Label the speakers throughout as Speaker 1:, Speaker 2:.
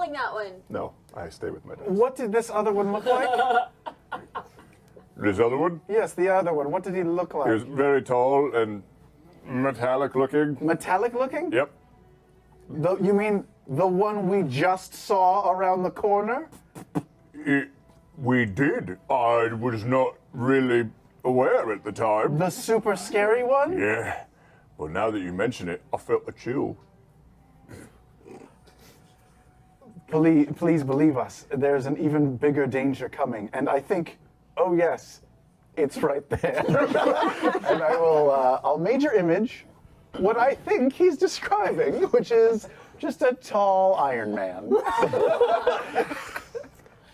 Speaker 1: following that one.
Speaker 2: No, I stay with my dad.
Speaker 3: What did this other one look like?
Speaker 2: This other one?
Speaker 3: Yes, the other one. What did he look like?
Speaker 2: He was very tall and metallic looking.
Speaker 3: Metallic looking?
Speaker 2: Yep.
Speaker 3: You mean the one we just saw around the corner?
Speaker 2: We did. I was not really aware at the time.
Speaker 3: The super scary one?
Speaker 2: Yeah. Well, now that you mention it, I felt a chill.
Speaker 3: Please believe us. There's an even bigger danger coming, and I think, oh yes, it's right there. And I'll major image what I think he's describing, which is just a tall Iron Man.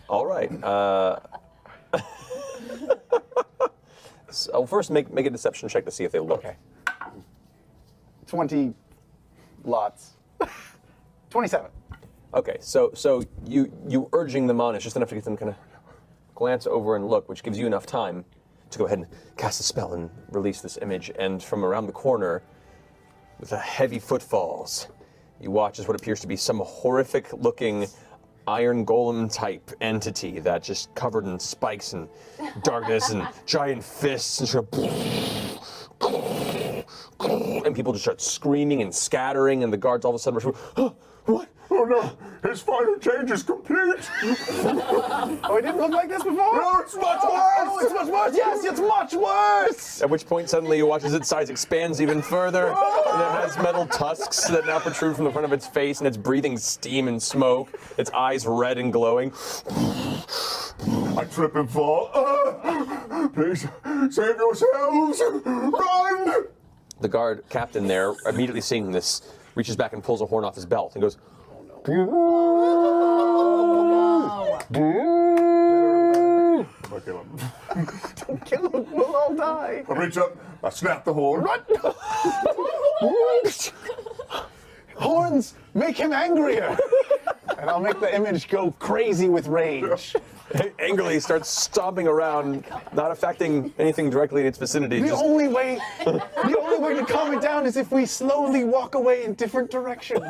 Speaker 4: All right. So first, make a deception check to see if they look.
Speaker 3: Okay. 20 lots. 27.
Speaker 4: Okay, so you urging them on is just enough to get them kind of glance over and look, which gives you enough time to go ahead and cast a spell and release this image. And from around the corner, with the heavy footfalls, you watch as what appears to be some horrific-looking iron golem type entity that just covered in spikes and darkness and giant fists and sort of, and people just start screaming and scattering, and the guards all of a sudden are, oh, what?
Speaker 2: Oh no, his final change is complete.
Speaker 3: Oh, it didn't look like this before?
Speaker 2: No, it's much worse.
Speaker 3: Oh, it's much worse. Yes, it's much worse.
Speaker 4: At which point suddenly you watch as its size expands even further, and it has metal tusks that now protrude from the front of its face, and it's breathing steam and smoke, its eyes red and glowing.
Speaker 2: I trip and fall. Please, save yourselves. Run!
Speaker 4: The guard captain there, immediately seeing this, reaches back and pulls a horn off his belt and goes,
Speaker 2: Don't kill him.
Speaker 3: Don't kill him. We'll all die.
Speaker 2: I reach up, I snap the horn.
Speaker 3: Run! Horns, make him angrier. And I'll make the image go crazy with rage.
Speaker 4: angrily starts stomping around, not affecting anything directly in its vicinity.
Speaker 3: The only way to calm it down is if we slowly walk away in different directions.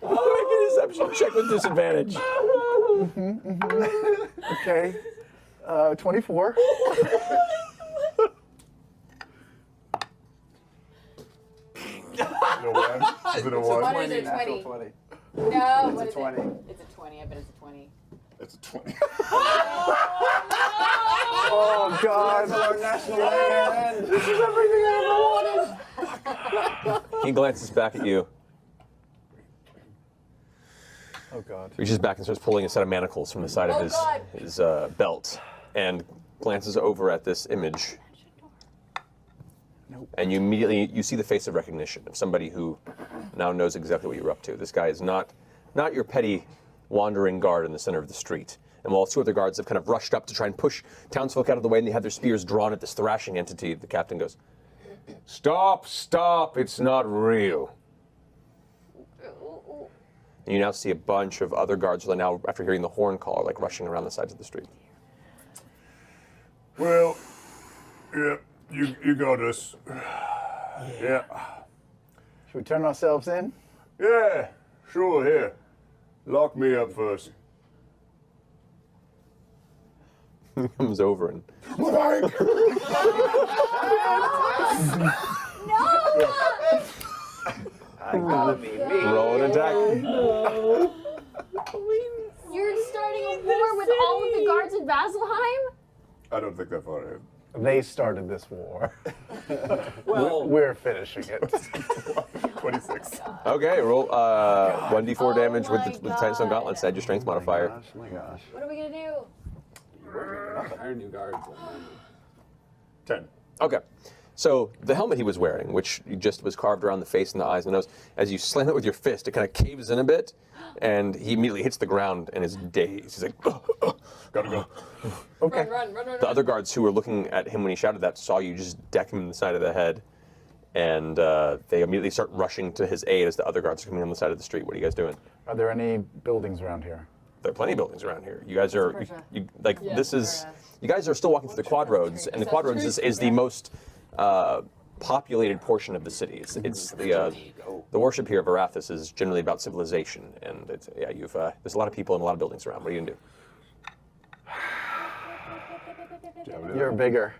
Speaker 4: Make a deception check with disadvantage.
Speaker 3: Okay. 24.
Speaker 2: Is it a one?
Speaker 1: What is it, 20?
Speaker 3: 20.
Speaker 1: No, what
Speaker 3: It's
Speaker 1: is
Speaker 3: a 20.
Speaker 1: it? It's a 20. I bet it's a 20.
Speaker 2: It's a 20.
Speaker 3: Oh, God.
Speaker 5: Our national land.
Speaker 3: This is everything I ever wanted.
Speaker 4: He glances back at you,
Speaker 3: Oh, God.
Speaker 4: reaches back and starts pulling a set of manacles from the side of his belt, and glances over at this image.
Speaker 3: Nope.
Speaker 4: And you see the face of recognition of somebody who now knows exactly what you're up to. This guy is not your petty wandering guard in the center of the street. And while two other guards have kind of rushed up to try and push townsfolk out of the way, and they have their spears drawn at this thrashing entity, the captain goes, "Stop, stop, it's not real." And you now see a bunch of other guards who are now, after hearing the horn call, like rushing around the sides of the street.
Speaker 2: Well, yeah, you got us. Yeah.
Speaker 3: Should we turn ourselves in?
Speaker 2: Yeah, sure, here. Lock me up first.
Speaker 4: He comes over and
Speaker 2: Mike!
Speaker 5: I gotta be me.
Speaker 4: roll an attack.
Speaker 1: You're starting a war with all of the guards in Vasselheim?
Speaker 2: I don't think that far ahead.
Speaker 3: They started this war.
Speaker 5: Well,
Speaker 3: We're finishing it.
Speaker 2: 26.
Speaker 4: Okay, roll 1d4 damage with
Speaker 1: my
Speaker 4: the Titanstone Gauntlets. Add your strength modifier.
Speaker 5: gosh, my gosh.
Speaker 1: What are we gonna do?
Speaker 5: We're making up to iron new guards.
Speaker 2: 10.
Speaker 4: Okay. So the helmet he was wearing, which just was carved around the face and the eyes and the nose, as you slam it with your fist, it kind of caves in a bit, and he immediately hits the ground and is dazed. He's like,
Speaker 2: Gotta go.
Speaker 3: Okay.
Speaker 1: Run.
Speaker 4: The other guards who were looking at him when he shouted that saw you just deck him in the side of the head, and they immediately start rushing to his aid as the other guards are coming on the side of the street. What are you guys doing?
Speaker 3: Are there any buildings around here?
Speaker 4: There are plenty of buildings around here. You guys are,
Speaker 1: Yeah,
Speaker 4: this is, you guys are still walking through the Quadroads, and the Quadroads is the most populated portion of the city. It's the worship here of Arathis is generally about civilization, and you've there's a lot of people and a lot of buildings around. What are you gonna do?
Speaker 3: You're bigger.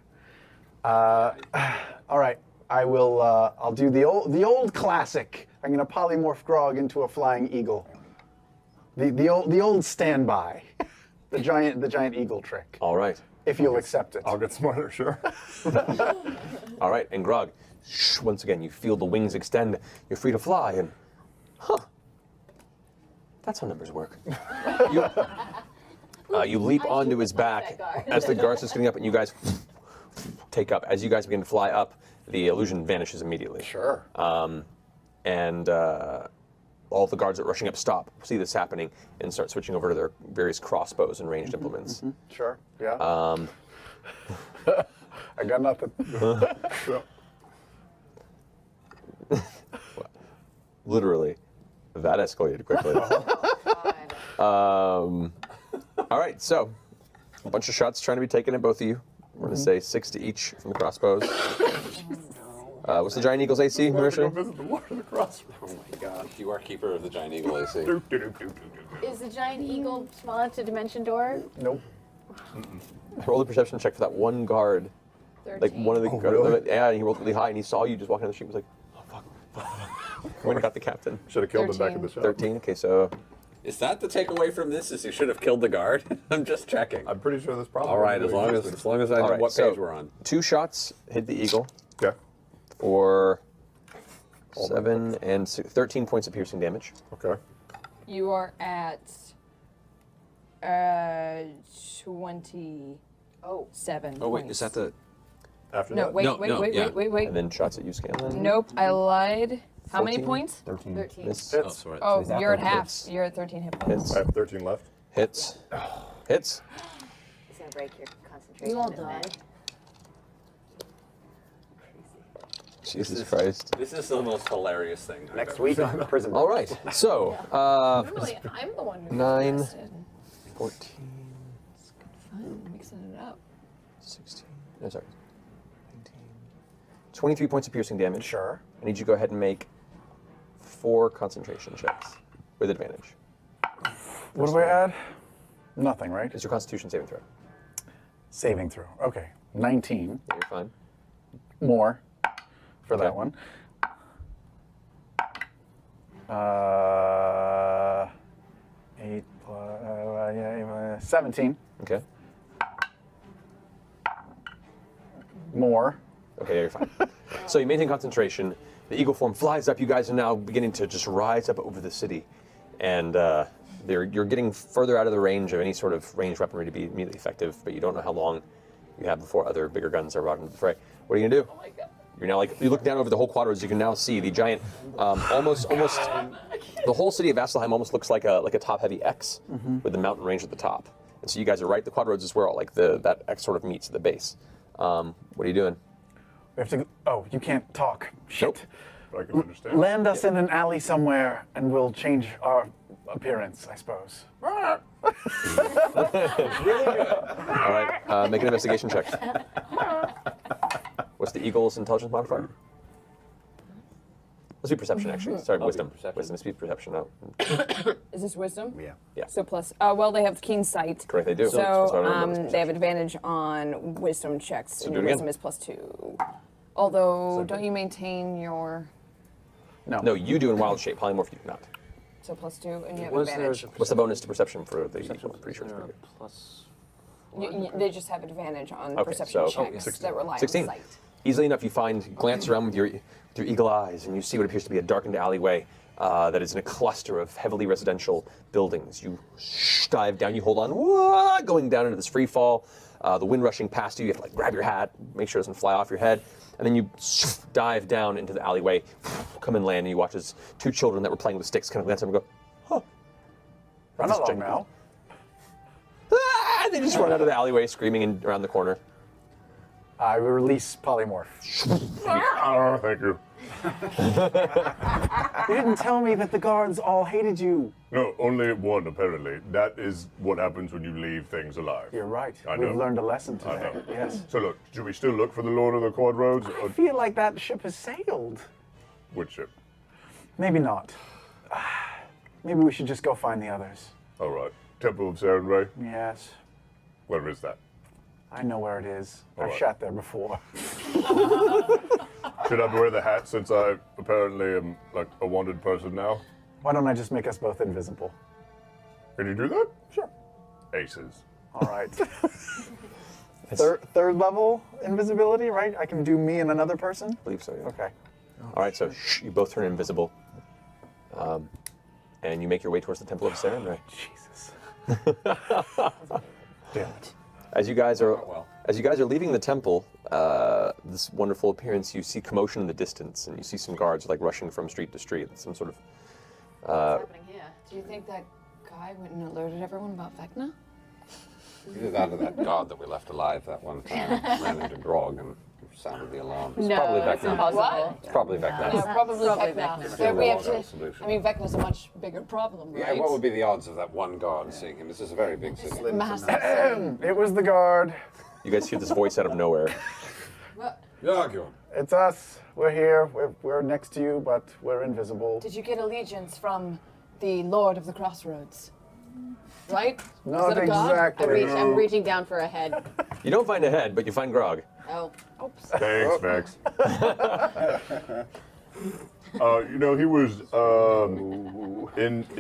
Speaker 3: All right, I will. I'll do the old classic. I'm gonna polymorph Grog into a flying eagle. The old standby, the giant eagle trick.
Speaker 4: All right.
Speaker 3: If you'll accept it.
Speaker 2: I'll get smarter, sure.
Speaker 4: All right, and Grog, once again, you feel the wings extend. You're free to fly, and that's how numbers work. You leap onto his back as the guard is getting up, and you guys take up. As you guys begin to fly up, the illusion vanishes immediately.
Speaker 3: Sure.
Speaker 4: And all the guards that are rushing up stop, see this happening, and start switching over to their various crossbows and ranged implements.
Speaker 3: Sure. Yeah. I got nothing.
Speaker 4: Literally, that escalated quickly. All right, so a bunch of shots trying to be taken at both of you. We're going to say 6 to each from the crossbows. What's the Giant Eagle's AC, Marisha?
Speaker 5: Oh my god, you are keeper of the Giant Eagle AC.
Speaker 1: Is the giant eagle small enough to dimension door?
Speaker 3: Nope.
Speaker 4: Roll a perception check for that one guard.
Speaker 1: 13.
Speaker 4: Like one of the
Speaker 3: really?
Speaker 4: yeah, and he rolled really high, and he saw you just walking down the street. He was like, oh fuck. When he got the captain.
Speaker 2: Should have killed him back in the shop.
Speaker 4: 13. Okay, so
Speaker 5: Is that the takeaway from this? Is you should have killed the guard? I'm just checking.
Speaker 2: I'm pretty sure this problem.
Speaker 5: All right, as long as I know
Speaker 4: all right,
Speaker 5: what
Speaker 4: so
Speaker 5: page we're on.
Speaker 4: 2 shots hit the eagle
Speaker 2: Okay.
Speaker 4: for 7 and 13 points of piercing damage.
Speaker 2: Okay.
Speaker 1: You are at 27.
Speaker 5: Oh wait, is that the?
Speaker 2: After
Speaker 1: No,
Speaker 2: that.
Speaker 1: wait,
Speaker 5: No,
Speaker 1: wait,
Speaker 5: no,
Speaker 1: wait,
Speaker 5: yeah.
Speaker 1: wait, wait.
Speaker 4: And then shots at you, Scanlan.
Speaker 1: Nope, I lied. How many
Speaker 4: 14?
Speaker 1: points?
Speaker 6: 13.
Speaker 1: 13.
Speaker 4: Miss.
Speaker 5: Oh, sorry.
Speaker 1: Oh,
Speaker 6: he's at
Speaker 1: you're at
Speaker 6: 13.
Speaker 1: half. You're at 13 hit points.
Speaker 4: Hits.
Speaker 2: I have 13 left.
Speaker 4: Hits. Hits.
Speaker 7: He's gonna break your concentration.
Speaker 1: You all
Speaker 7: in a minute.
Speaker 4: Jesus Christ.
Speaker 5: This is the most hilarious thing. I've
Speaker 6: Next
Speaker 5: ever
Speaker 6: week,
Speaker 5: seen.
Speaker 6: prison.
Speaker 4: All right, so
Speaker 1: Normally, I'm the one who's
Speaker 4: 9,
Speaker 1: interested.
Speaker 4: 14,
Speaker 1: Fun, mixing it up.
Speaker 4: 16, no, sorry, 19, 23 points of piercing damage.
Speaker 3: Sure.
Speaker 4: I need you to go ahead and make 4 concentration checks with advantage.
Speaker 3: What do I add? Nothing, right?
Speaker 4: It's your Constitution saving throw.
Speaker 3: Saving throw. Okay. 19.
Speaker 4: Yeah, you're fine.
Speaker 3: More for
Speaker 4: Okay.
Speaker 3: that one. 8 plus 17.
Speaker 4: Okay.
Speaker 3: More.
Speaker 4: Okay, yeah, you're fine. So you maintain concentration. The eagle form flies up. You guys are now beginning to just rise up over the city, and you're getting further out of the range of any sort of ranged weaponry to be immediately effective. But you don't know how long you have before other bigger guns are brought into the fray. What are you gonna do?
Speaker 1: Oh my god.
Speaker 4: You're now you look down over the whole Quadroads. You can now see the giant, almost the whole city of Vasselheim almost looks like a top-heavy X with the mountain range at the top. And so you guys are right. The Quadroads is where all that X sort of meets at the base. What are you doing?
Speaker 3: We have to. Oh, you can't talk. Shit.
Speaker 2: But I can understand.
Speaker 3: Land us in an alley somewhere, and we'll change our appearance, I suppose.
Speaker 4: All right, make an investigation check. What's the eagle's intelligence modifier? Let's do perception, actually. Sorry,
Speaker 5: I'll do
Speaker 4: wisdom.
Speaker 5: perception.
Speaker 4: Wisdom, speed perception. No.
Speaker 1: Is this wisdom?
Speaker 6: Yeah.
Speaker 4: Yeah.
Speaker 1: So plus, well, they have keen sight.
Speaker 4: Correct, they do.
Speaker 1: So
Speaker 4: That's what I remember.
Speaker 1: they have advantage on wisdom checks.
Speaker 4: So
Speaker 1: and
Speaker 4: do
Speaker 1: your
Speaker 4: it again.
Speaker 1: wisdom is +2. Although, don't you maintain your
Speaker 4: No, you do in wild shape. Polymorph, you do not.
Speaker 1: so +2, and you have
Speaker 5: Was there
Speaker 1: advantage?
Speaker 4: What's the bonus to perception for the eagle? I'm pretty sure it's
Speaker 5: There
Speaker 4: pretty
Speaker 5: a
Speaker 4: good.
Speaker 5: plus.
Speaker 1: They just have advantage on
Speaker 4: Okay,
Speaker 1: perception
Speaker 4: so-
Speaker 1: checks that rely
Speaker 4: 16.
Speaker 1: on sight.
Speaker 4: Easily enough, you glance around with your eagle eyes, and you see what appears to be a darkened alleyway that is in a cluster of heavily residential buildings. You dive down, you hold on, going down into this free fall. The wind rushing past you, you have to grab your hat, make sure it doesn't fly off your head, and then you dive down into the alleyway, come and land, and you watch as 2 children that were playing with sticks kind of glance up and go, huh.
Speaker 3: Run
Speaker 4: That's
Speaker 3: along
Speaker 4: giant
Speaker 3: now.
Speaker 4: Ah! They just run out of the alleyway, screaming around the corner.
Speaker 3: I will release polymorph.
Speaker 2: Oh, thank you.
Speaker 3: You didn't tell me that the guards all hated you.
Speaker 2: No, only one, apparently. That is what happens when you leave things alive.
Speaker 3: You're right.
Speaker 2: I
Speaker 3: We've
Speaker 2: know.
Speaker 3: learned a lesson
Speaker 2: I
Speaker 3: today.
Speaker 2: know.
Speaker 3: Yes.
Speaker 2: So look, should we still look for the Lord of the Quadroads?
Speaker 3: I feel like that ship has sailed.
Speaker 2: Which ship?
Speaker 3: Maybe not. Maybe we should just go find the others.
Speaker 2: All right. Temple of Sarenrae?
Speaker 3: Yes.
Speaker 2: Where is that?
Speaker 3: I know where it is.
Speaker 2: All
Speaker 3: I've
Speaker 2: right.
Speaker 3: shat there before.
Speaker 2: Should I wear the hat since I apparently am like a wanted person now?
Speaker 3: Why don't I just make us both invisible?
Speaker 2: Can you do that?
Speaker 3: Sure.
Speaker 2: Aces.
Speaker 3: All right. Third level invisibility, right? I can do me and another person?
Speaker 4: I believe so, yeah.
Speaker 3: Okay.
Speaker 4: All right, so you both turn invisible. And you make your way towards the Temple of Sarenrae.
Speaker 3: Jesus. Damn it.
Speaker 4: As you guys are
Speaker 5: well.
Speaker 4: leaving the temple, this wonderful appearance, you see commotion in the distance, and you see some guards like rushing from street to street. Some sort of
Speaker 1: What's happening here?
Speaker 6: Do you think that guy went and alerted everyone about Vecna?
Speaker 5: Either that or that guard that we left alive that one time ran into Grog and sounded the alarm. It's
Speaker 1: No,
Speaker 5: probably
Speaker 1: it's
Speaker 5: Vecna.
Speaker 1: impossible.
Speaker 5: It's probably Vecna.
Speaker 6: No, probably
Speaker 1: Probably
Speaker 6: Vecna.
Speaker 1: Vecna.
Speaker 6: So we have
Speaker 5: Still
Speaker 6: to.
Speaker 5: solution.
Speaker 6: I mean, Vecna's a much bigger problem, right?
Speaker 5: Yeah, what would be the odds of that one guard seeing him? This is a very big city.
Speaker 6: Massive.
Speaker 3: It was the guard.
Speaker 4: you guys hear this voice out of nowhere.
Speaker 5: Yargum.
Speaker 3: It's us. We're here. We're next to you, but we're invisible.
Speaker 6: Did you get allegiance from the Lord of the Crossroads? Right?
Speaker 3: Not
Speaker 6: Is that a god?
Speaker 3: exactly.
Speaker 1: I'm reaching down for a head.
Speaker 4: You don't find a head, but you find Grog.
Speaker 1: Oh. Oops.
Speaker 2: Thanks, Max. You know, he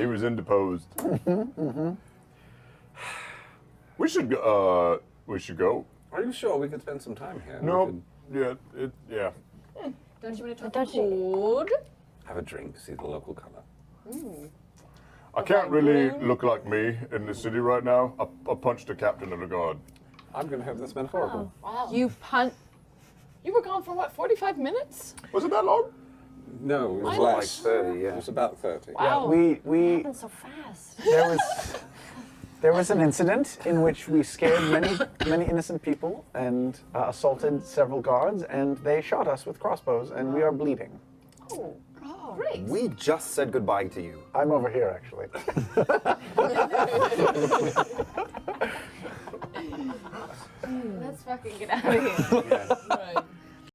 Speaker 2: was indisposed. We should go.
Speaker 5: Are you sure we could spend some time here?
Speaker 2: No,
Speaker 5: We could
Speaker 2: yeah.
Speaker 1: Don't you want to talk food?
Speaker 5: have a drink, see the local color.
Speaker 2: I can't really look like me in the city right now. I punched a captain of the guard.
Speaker 5: I'm going to have this metaphorical.
Speaker 6: Wow.
Speaker 1: You punt.
Speaker 6: You were gone for what, 45 minutes?
Speaker 2: Was it that long?
Speaker 5: No, it was
Speaker 6: Mine
Speaker 5: less.
Speaker 3: 30, yeah.
Speaker 5: It was about 30.
Speaker 6: Wow.
Speaker 3: We
Speaker 1: Happened so fast.
Speaker 3: there was an incident in which we scared many innocent people and assaulted several guards, and they shot us with crossbows, and we are bleeding.
Speaker 1: Oh, great.
Speaker 8: We just said goodbye to you.
Speaker 3: I'm over here, actually.
Speaker 1: Let's fucking get out of here.